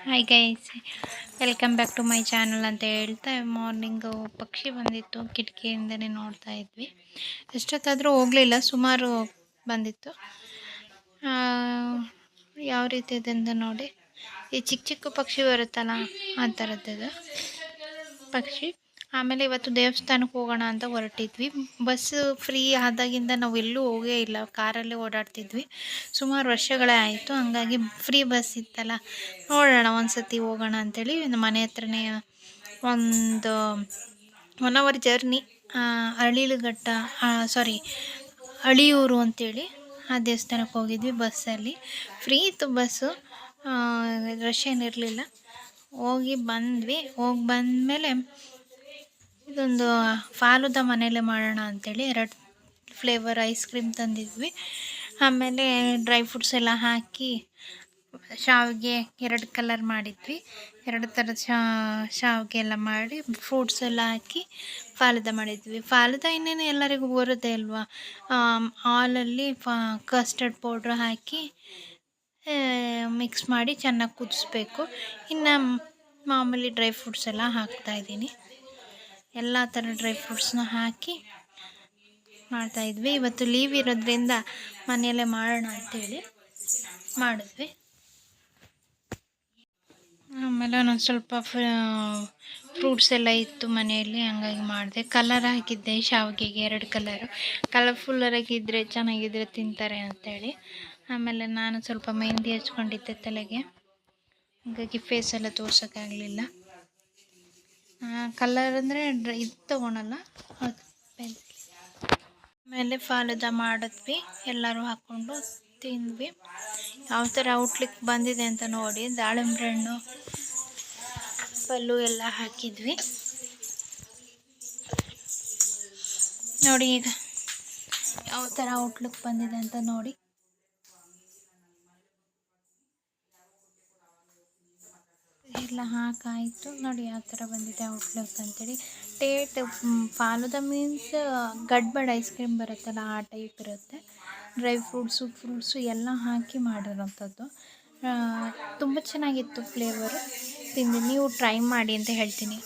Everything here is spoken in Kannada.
Hi guys, welcome back to my channel ಅಂತ ಹೇಳ್ತಾ ಮಾರ್ನಿಂಗು ಪಕ್ಷಿ ಬಂದಿತ್ತು. ಕಿಟಕಿಯಿಂದನೇ ನೋಡ್ತಾ ಇದ್ವಿ. ಎಷ್ಟೊತ್ತಾದರೂ ಹೋಗಲಿಲ್ಲ, ಸುಮಾರು ಬಂದಿತ್ತು. ಯಾವ ರೀತಿ ಇದೆ ಅಂತ ನೋಡಿ. ಈ ಚಿಕ್ಕ ಚಿಕ್ಕ ಪಕ್ಷಿ ಬರುತ್ತಲ್ಲ, ಆ ಥರದ್ದು ಪಕ್ಷಿ. ಆಮೇಲೆ ಇವತ್ತು ದೇವಸ್ಥಾನಕ್ಕೆ ಹೋಗೋಣ ಅಂತ ಹೊರಟಿದ್ವಿ. ಬಸ್ ಫ್ರೀ ಆದಾಗಿಂದ ನಾವು ಎಲ್ಲೂ ಹೋಗೇ ಇಲ್ಲ, ಕಾರಲ್ಲೇ ಓಡಾಡ್ತಿದ್ವಿ. ಸುಮಾರು ವರ್ಷಗಳೇ ಆಯಿತು. ಹಂಗಾಗಿ ಫ್ರೀ ಬಸ್ ಇತ್ತಲ್ಲ, ನೋಡೋಣ ಒಂದು ಸತಿ ಹೋಗೋಣ ಅಂಥೇಳಿ ನಮ್ಮ ಮನೆ ಹತ್ರನೇ ಒಂದು 1 ಅವರ್ ಜರ್ನಿ. ಅಳಿಲುಘಟ್ಟ ಅಳಿಯೂರು ಅಂಥೇಳಿ ಆ ದೇವಸ್ಥಾನಕ್ಕೆ ಹೋಗಿದ್ವಿ ಬಸ್ಸಲ್ಲಿ. ಫ್ರೀ ಇತ್ತು ಬಸ್ಸು, ರಶ್ ಏನಿರಲಿಲ್ಲ. ಹೋಗಿ ಬಂದಮೇಲೆ ಇದೊಂದು ಫಾಲೂದ ಮನೇಲೆ ಮಾಡೋಣ ಅಂಥೇಳಿ 2 ಫ್ಲೇವರ್ ಐಸ್ ಕ್ರೀಮ್ ತಂದಿದ್ವಿ. ಆಮೇಲೆ ಡ್ರೈ ಫ್ರೂಟ್ಸ್ ಎಲ್ಲ ಹಾಕಿ ಶಾವಿಗೆ 2 ಕಲರ್ ಮಾಡಿದ್ವಿ. 2 ಥರದ ಶಾವಿಗೆ ಎಲ್ಲ ಮಾಡಿ ಫ್ರೂಟ್ಸ್ ಎಲ್ಲ ಹಾಕಿ ಫಾಲೂದ ಮಾಡಿದ್ವಿ. ಫಾಲೂದ ಇನ್ನೇನು ಎಲ್ಲರಿಗೂ ಬರುತ್ತೆ ಅಲ್ವಾ. ಹಾಲಲ್ಲಿ ಕಸ್ಟರ್ಡ್ ಪೌಡ್ರ್ ಹಾಕಿ ಮಿಕ್ಸ್ ಮಾಡಿ ಚೆನ್ನಾಗಿ ಕುದಿಸ್ಬೇಕು. ಇನ್ನು ಮಾಮೂಲಿ ಡ್ರೈ ಫ್ರೂಟ್ಸ್ ಎಲ್ಲ ಹಾಕ್ತಾಯಿದ್ದೀನಿ. ಎಲ್ಲ ಥರ ಡ್ರೈ ಫ್ರೂಟ್ಸ್ನ ಹಾಕಿ ಮಾಡ್ತಾಯಿದ್ವಿ. ಇವತ್ತು ಲೀವ್ ಇರೋದ್ರಿಂದ ಮನೆಯಲ್ಲೇ ಮಾಡೋಣ ಅಂಥೇಳಿ ಮಾಡಿದ್ವಿ. ಆಮೇಲೆ ಒಂದೊಂದು ಸ್ವಲ್ಪ ಫ್ರೂಟ್ಸ್ ಎಲ್ಲ ಇತ್ತು ಮನೆಯಲ್ಲಿ, ಹಂಗಾಗಿ ಮಾಡಿದೆ. ಕಲರ್ ಹಾಕಿದ್ದೆ ಶಾವಿಗೆಗೆ 2 ಕಲರು. ಕಲರ್ಫುಲ್ಲರಾಗಿದ್ದರೆ ಚೆನ್ನಾಗಿದ್ದರೆ ತಿಂತಾರೆ ಅಂಥೇಳಿ. ಆಮೇಲೆ ನಾನು ಸ್ವಲ್ಪ ಮೆಹಂದಿ ಹಚ್ಕೊಂಡಿದ್ದೆ ತಲೆಗೆ, ಹಾಗಾಗಿ ಫೇಸೆಲ್ಲ ತೋರ್ಸೋಕ್ಕಾಗಲಿಲ್ಲ. ಕಲರ್ ಅಂದರೆ ಇದು ತೊಗೊಳಲ್ಲ, ಅದು ಪೆನ್ಸಿಲ್. ಆಮೇಲೆ ಫಾಲೂದ ಮಾಡಿದ್ವಿ, ಎಲ್ಲರೂ ಹಾಕ್ಕೊಂಡು ತಿಂದ್ವಿ. ಯಾವ ಥರ ಔಟ್ಲಿಕ್ ಬಂದಿದೆ ಅಂತ ನೋಡಿ. ದಾಳಿಂಬೆ ಹಣ್ಣು ಪಲ್ಲು ಎಲ್ಲ ಹಾಕಿದ್ವಿ ನೋಡಿ. ಈಗ ಯಾವ ಥರ ಔಟ್ಲುಕ್ ಬಂದಿದೆ ಅಂತ ನೋಡಿ. ಎಲ್ಲ ಹಾಕಾಯಿತು ನೋಡಿ, ಯಾವ ಥರ ಬಂದಿದೆ ಔಟ್ಲುಕ್ ಅಂತೇಳಿ. ಫಾಲೂದ ಮೀನ್ಸ್ ಗಡ್ಬಡ್ ಐಸ್ ಕ್ರೀಮ್ ಬರುತ್ತಲ್ಲ, ಆ ಟೈಪ್ ಇರುತ್ತೆ. ಡ್ರೈ ಫ್ರೂಟ್ಸು ಎಲ್ಲ ಹಾಕಿ ಮಾಡಿರೋಂಥದ್ದು. ತುಂಬ ಚೆನ್ನಾಗಿತ್ತು ಫ್ಲೇವರು. ತಿಂದು ನೀವು ಟ್ರೈ ಮಾಡಿ ಅಂತ ಹೇಳ್ತೀನಿ.